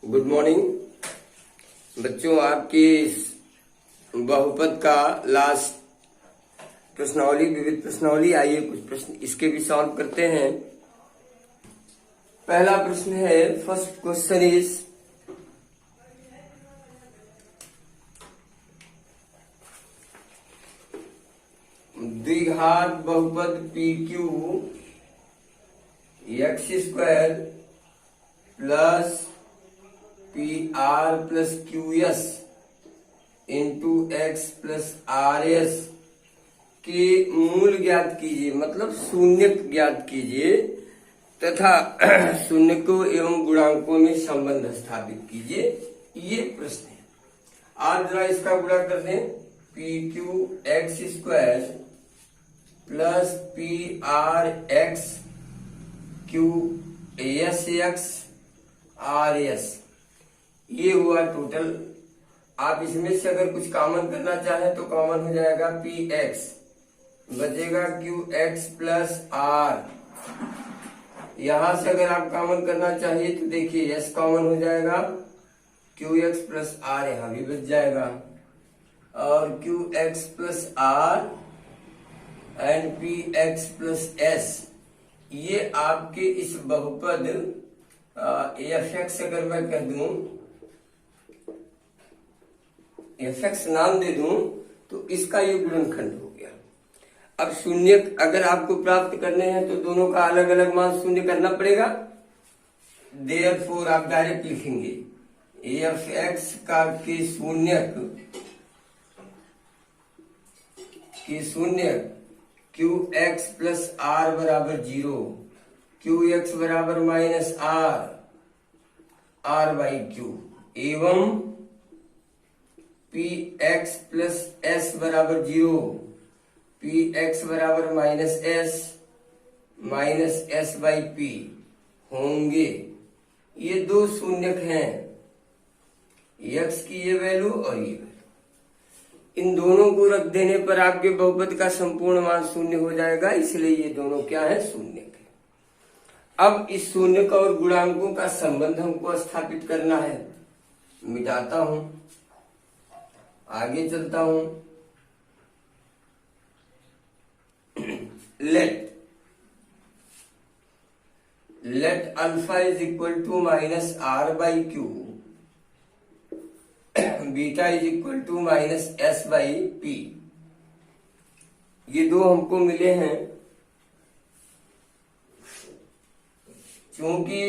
Good morning बच्चों। आपकी बहुपद का लास्ट प्रश्नावली, विविध प्रश्नावली। आइए कुछ प्रश्न इसके भी सॉल्व करते हैं। पहला प्रश्न है, फर्स्ट क्वेश्चन इज द्विघात बहुपद P Q x square plus P R plus Q S into x plus R S के मूल ज्ञात कीजिए, मतलब शून्य ज्ञात कीजिए तथा शून्य को एवं गुणांकों में संबंध स्थापित कीजिए। ये प्रश्न है। आज जरा इसका गुणा कर दें। P Q x square plus P R x Q S x R S, ये हुआ टोटल। आप इसमें से अगर कुछ कॉमन करना चाहें तो कॉमन हो जाएगा पी एक्स, बचेगा क्यू एक्स प्लस आर। यहां से अगर आप कॉमन करना चाहिए तो देखिए एस कॉमन हो जाएगा, क्यू एक्स प्लस आर यहां भी बच जाएगा, और q x plus r and p x plus s, ये आपके इस बहुपद एफ एक्स अगर मैं कह दूं, एफ एक्स नाम दे दूं तो इसका ये गुणनखंड हो गया। अब शून्य अगर आपको प्राप्त करने हैं तो दोनों का अलग अलग मान शून्य करना पड़ेगा। देयरफॉर आप डायरेक्ट लिखेंगे एफ एक्स का के शून्य क्यू एक्स प्लस आर बराबर 0, क्यू एक्स बराबर माइनस आर बाई क्यू, एवं पी एक्स प्लस एस बराबर 0, पी एक्स बराबर माइनस एस बाई पी होंगे। ये दो शून्यक हैं, एक्स की ये वैल्यू और ये वैल्यू। इन दोनों को रख देने पर आपके बहुपद का संपूर्ण मान शून्य हो जाएगा, इसलिए ये दोनों क्या है, शून्यक है। अब इस शून्यक और गुणांकों का संबंध हमको स्थापित करना है। मिटाता हूं, आगे चलता हूं। Let alpha is equal to minus are by q, beta is equal to minus S by p. ये दो हमको मिले हैं। क्योंकि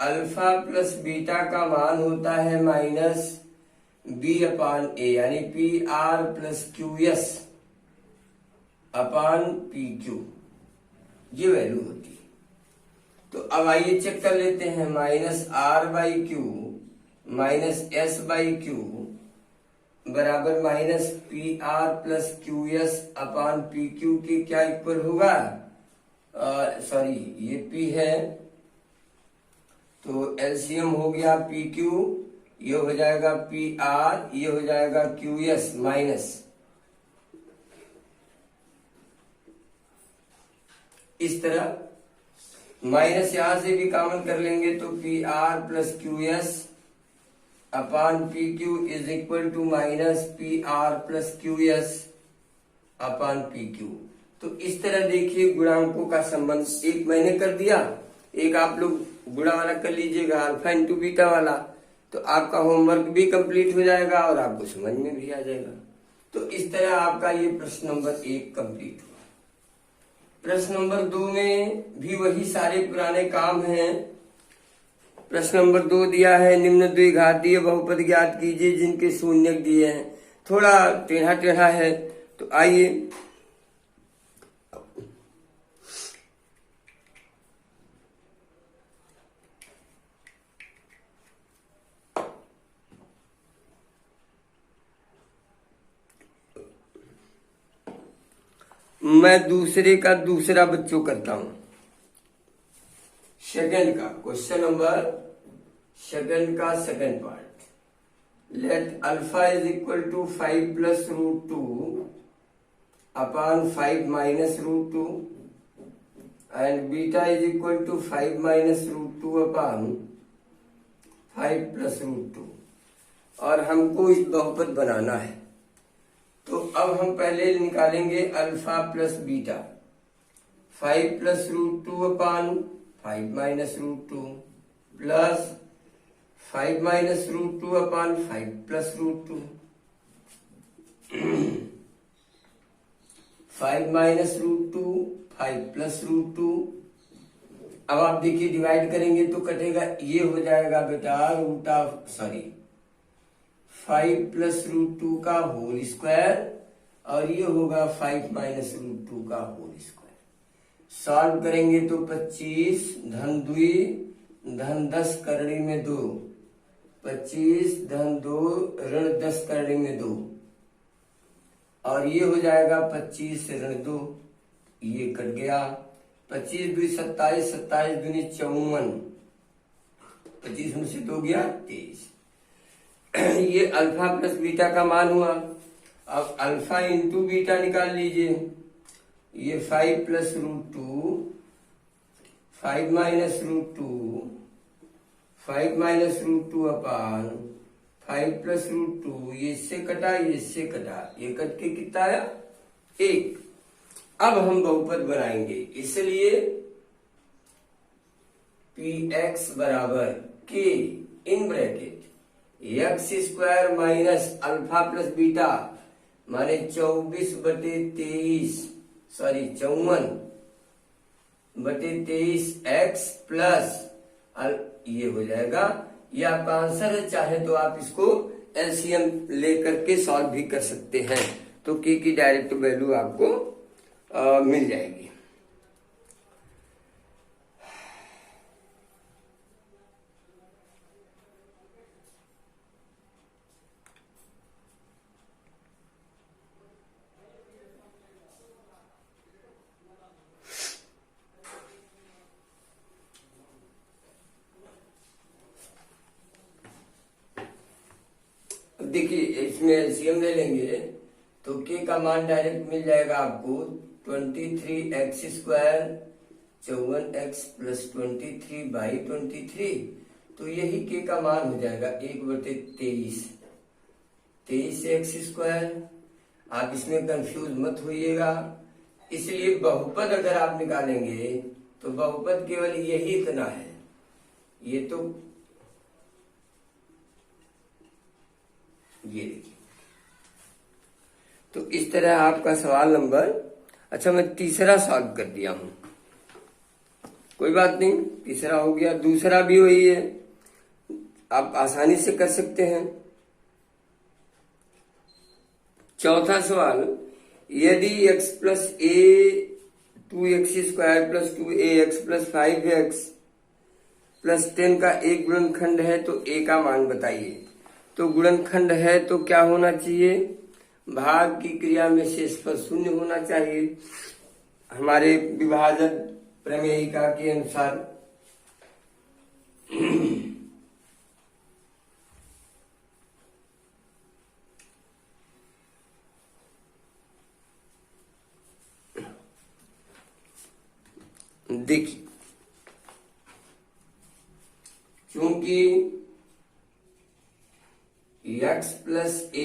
अल्फा प्लस बीटा का मान होता है माइनस बी अपान ए, यानी P are plus Q S upon P Q, ये वैल्यू होती है। तो अब आइए चेक कर लेते हैं। Minus are by Q minus S by Q बराबर minus P R plus Q S upon P Q के क्या इक्वल होगा, सॉरी ये पी है तो एलसीएम हो गया पी क्यू, ये हो जाएगा पी आर, ये हो जाएगा क्यू एस माइनस, इस तरह माइनस यहां से भी कॉमन कर लेंगे तो p are plus Q S upon P q is equal to minus P R plus Q S upon P q. तो इस तरह देखिए गुणांकों का संबंध एक मैंने कर दिया, एक आप लोग गुणा वाला कर लीजिएगा, अल्फा इंटू बीटा वाला, तो आपका होमवर्क भी कंप्लीट हो जाएगा और आपको समझ में भी आ जाएगा। तो इस तरह आपका ये प्रश्न नंबर 1 कंप्लीट हुआ। प्रश्न नंबर 2 में भी वही सारे पुराने काम हैं। प्रश्न नंबर 2 दिया है, निम्न द्विघातीय बहुपद ज्ञात कीजिए जिनके शून्यक दिए हैं। थोड़ा टेढ़ा टेढ़ा है, तो आइए मैं दूसरे का दूसरा बच्चों करता हूं। सेकंड का क्वेश्चन नंबर सेकंड का second part. Let alpha is equal to 5 plus root 2 upon 5 minus root 2 and beta is equal to 5 minus root 2 upon 5 + √2 और हमको इस बहुपद बनाना है। तो अब हम पहले निकालेंगे alpha plus beta. 5 + √2 upon 5 - √2 plus 5 - √2 upon 5 + √2 5 - √2 5 + √2। अब आप देखिए डिवाइड करेंगे तो कटेगा, ये हो जाएगा बेटा उल्टा, सॉरी 5 + √2 का होल स्क्वायर और ये होगा 5 - √2 का होल स्क्वायर। सॉल्व करेंगे तो 25 धन 2 धन 10 करड़ी में 2, 25 धन 2 ऋण 10 करड़ी में 2 और ये हो जाएगा 25 ऋण 2, ये कट गया। 25 2 27, 27 दूनी 54, 25 में से 2 गया 23। ये अल्फा प्लस बीटा का मान हुआ। अब अल्फा इंटू बीटा निकाल लीजिए। ये 5 + √2 5 - √2 5 - √2 अपान 5 + √2, ये इससे कटा ये इससे कटा, ये कट के कितना आया 1। अब हम बहुपद बनाएंगे, इसलिए px बराबर k in bracket x² minus alpha plus beta माने 24/23, सॉरी 54/23 x प्लस ये हो जाएगा। ये आपका आंसर है, चाहे तो आप इसको एलसीएम लेकर के सॉल्व भी कर सकते हैं, तो k की डायरेक्ट वैल्यू आपको मिल जाएगी। देखिए इसमें एलसीएम ले लेंगे तो k का मान डायरेक्ट मिल जाएगा आपको 23x², 54x + 23/23, तो यही k का मान हो जाएगा 1/23, 23x²। आप इसमें कंफ्यूज मत होइएगा, इसलिए बहुपद अगर आप निकालेंगे तो बहुपद केवल यही इतना है। ये तो ये देखिए, तो इस तरह आपका सवाल नंबर, अच्छा मैं तीसरा सॉल्व कर दिया हूं, कोई बात नहीं, तीसरा हो गया, दूसरा भी वही है, आप आसानी से कर सकते हैं। चौथा सवाल, यदि x + a 2x² + 2ax + 5x + 10 का एक गुणनखंड है तो a का मान बताइए। तो गुणनखंड है तो क्या होना चाहिए, भाग की क्रिया में शेषफल 0 होना चाहिए हमारे विभाजन प्रमेयिका के अनुसार। देखिए क्योंकि x + a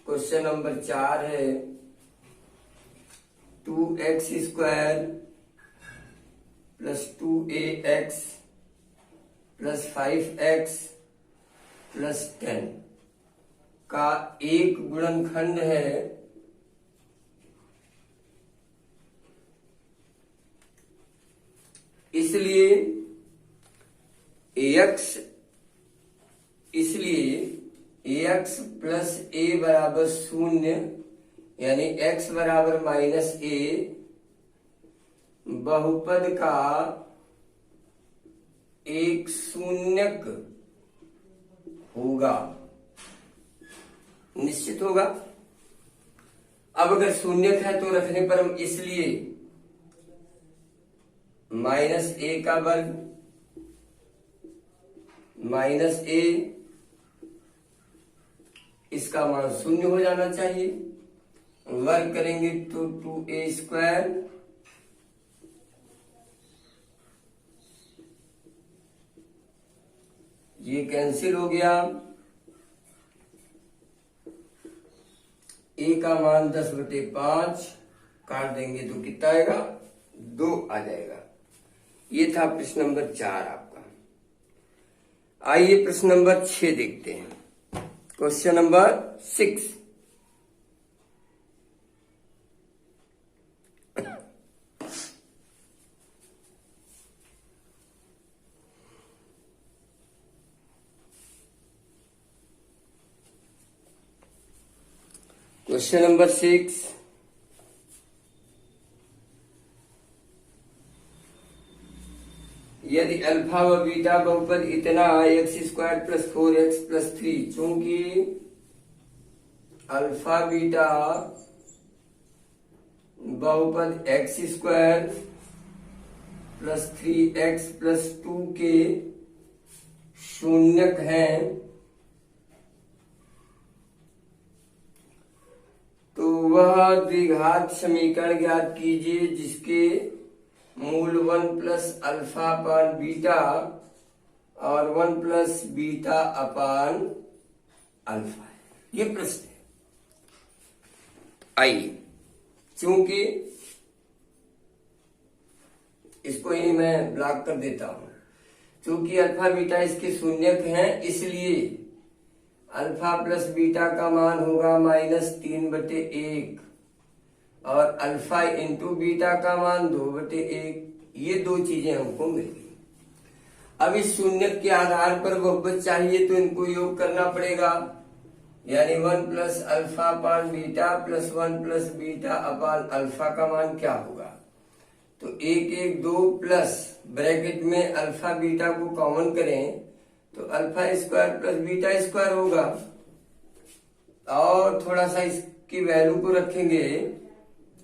क्वेश्चन नंबर 4 है, 2x² + 2ax + 5x + 10 का एक गुणनखंड है, इसलिए ax + a बराबर 0, यानी x बराबर -a बहुपद का एक शून्यक होगा, निश्चित होगा। अब अगर शून्यक है तो रखने पर हम इसलिए -a का वर्ग -a, इसका मान 0 हो जाना चाहिए, वर्ग करेंगे तो 2a², ये कैंसिल हो गया, ए का मान 10/5 काट देंगे तो कितना आएगा, 2 आ जाएगा। ये था प्रश्न नंबर 4 आपका। आइए प्रश्न नंबर 6 देखते हैं। Question number 6। क्वेश्चन नंबर 6, यदि अल्फा व बीटा बहुपद इतना x² + 4x + 3, चूंकि अल्फा बीटा बहुपद x² + 3x + 2 के शून्यक हैं, तो वह द्विघात समीकरण ज्ञात कीजिए जिसके मूल 1 + अल्फा अपान बीटा और 1 + बीटा अपान अल्फा है। ये प्रश्न है। आइए, चूंकि इसको ही मैं ब्लॉक कर देता हूं, चूंकि अल्फा बीटा इसके शून्यक हैं, इसलिए अल्फा प्लस बीटा का मान होगा -3/1 और अल्फा इंटू बीटा का मान 2/1। ये दो चीजें हमको मिल गई। अब इस शून्यक के आधार पर बहुपद चाहिए तो इनको योग करना पड़ेगा, यानी 1 + अल्फा अपान बीटा + 1 + बीटा अपान अल्फा का मान क्या होगा, तो 1 1 2 प्लस ब्रैकेट में अल्फा बीटा को कॉमन करें तो अल्फा² + बीटा² होगा, और थोड़ा सा इसकी वैल्यू को रखेंगे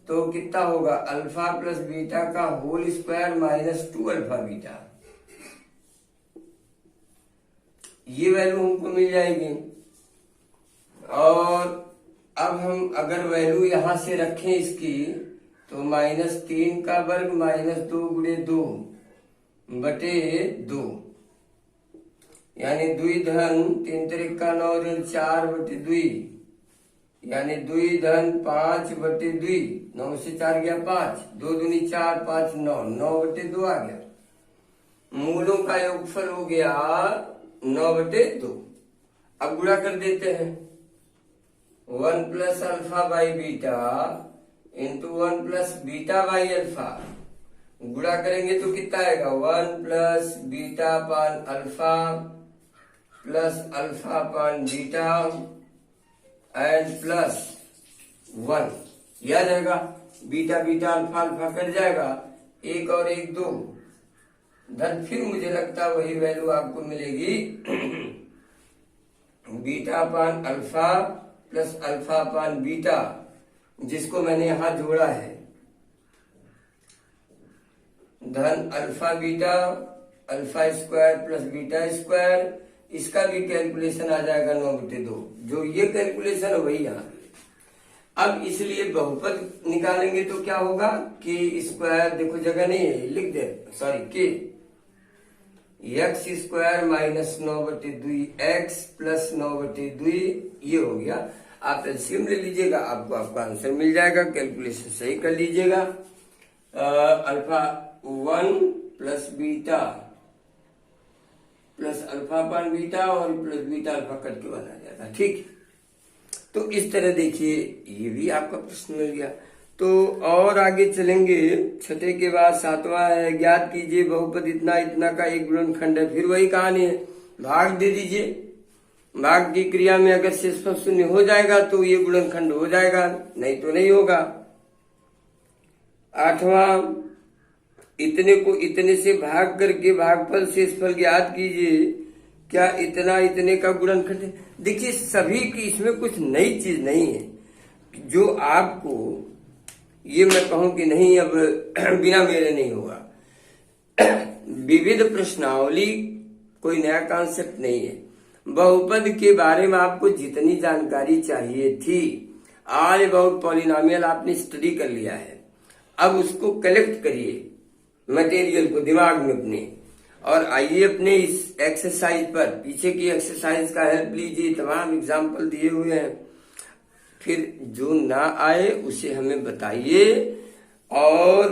तो कितना होगा, अल्फा प्लस बीटा का होल स्क्वायर -2 अल्फा बीटा। ये वैल्यू हमको मिल जाएगी। और अब हम अगर वैल्यू यहां से रखें इसकी, तो -3 का वर्ग -2 × 2/2, यानी 2 धन 3 3 का 9 ऋण 4/2, यानी 2 धन 5/2, 9 से 4 गया 5, 2 दूनी 4, 5 9, 9/2 आ गया। मूलों का योगफल हो गया 9/2। अब गुणा कर देते हैं, 1 + alpha by beta into 1 + beta by alpha. गुणा करेंगे तो कितना आएगा, 1 + beta upon alpha plus alpha upon beta and +1। यह रहेगा, beta beta alpha alpha cut जाएगा, 1 और 1 2, धन फिर मुझे लगता है वही वैल्यू आपको मिलेगी, बीटा अपान अल्फा प्लस अल्फा अपान बीटा, जिसको मैंने यहां जोड़ा है, धन अल्फा बीटा अल्फा² + बीटा²। इसका भी कैलकुलेशन आ जाएगा 9/2। जो ये कैलकुलेशन है वही यहाँ। अब इसलिए बहुपद निकालेंगे तो क्या होगा, k², देखो जगह नहीं है, लिख दे, सॉरी, k x² - 9/2x + 9/2, ये हो गया। आप एलसीएम ले लीजिएगा, आपको आपका आंसर मिल जाएगा। कैलकुलेशन सही कर लीजिएगा। अल्फा 1 + बीटा प्लस अल्फा अपान बीटा और प्लस बीटा अल्फा कट के बना जाता है, ठीक। तो इस तरह देखिए, ये भी आपका प्रश्न मिल गया। तो और आगे चलेंगे, छठे के बाद 7वां है, ज्ञात कीजिए बहुपद इतना इतना का एक गुणनखंड है। फिर वही कहानी है, भाग दे दीजिए। भाग की क्रिया में अगर शेषफल 0 हो जाएगा तो ये गुणनखंड हो जाएगा, नहीं तो नहीं होगा। 8वां, इतने को इतने से भाग करके भागफल शेषफल ज्ञात कीजिए। क्या इतना इतने का गुणनखंड है? देखिए, सभी की इसमें कुछ नई चीज नहीं है। जो आपको ये मैं कहूं कि नहीं अब बिना मेरे नहीं होगा। विविध प्रश्नावली कोई नया कॉन्सेप्ट नहीं है। बहुपद के बारे में आपको जितनी जानकारी चाहिए थी, ऑल अबाउट पॉलिनोमियल आपने स्टडी कर लिया है। अब उसको कलेक्ट करिए मटेरियल को दिमाग में अपने, और आइए अपने इस एक्सरसाइज पर, पीछे की एक्सरसाइज का हेल्प लीजिए, तमाम एग्जाम्पल दिए हुए हैं। फिर जो ना आए उसे हमें बताइए और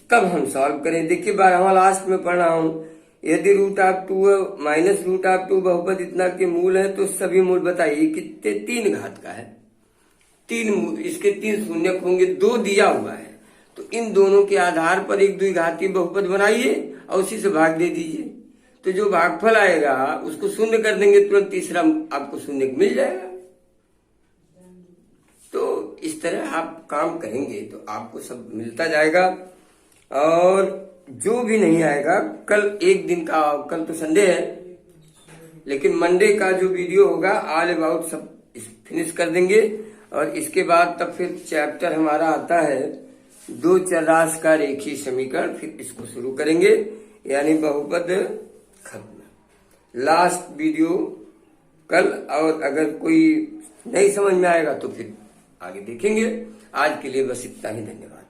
तब हम सॉल्व करें। देखिए 12वां लास्ट में पढ़ रहा हूं, यदि √2 माइनस √2 बहुपद इतना के मूल है तो सभी मूल बताइए कितने। 3 घात का है, 3 मूल, इसके 3 शून्यक होंगे, 2 दिया हुआ है, तो इन दोनों के आधार पर एक द्विघाती बहुपद बनाइए और उसी से भाग दे दीजिए। तो जो भागफल आएगा उसको शून्य कर देंगे, तुरंत तीसरा आपको शून्य मिल जाएगा। तो इस तरह आप काम करेंगे तो आपको सब मिलता जाएगा। और जो भी नहीं आएगा, कल एक दिन का, कल तो संडे है, लेकिन मंडे का जो वीडियो होगा ऑल अबाउट सब फिनिश कर देंगे। और इसके बाद तब फिर चैप्टर हमारा आता है 2 चरराशि का रेखीय समीकरण, फिर इसको शुरू करेंगे, यानी बहुपद खत्म। लास्ट वीडियो कल, और अगर कोई नहीं समझ में आएगा तो फिर आगे देखेंगे। आज के लिए बस इतना ही, धन्यवाद।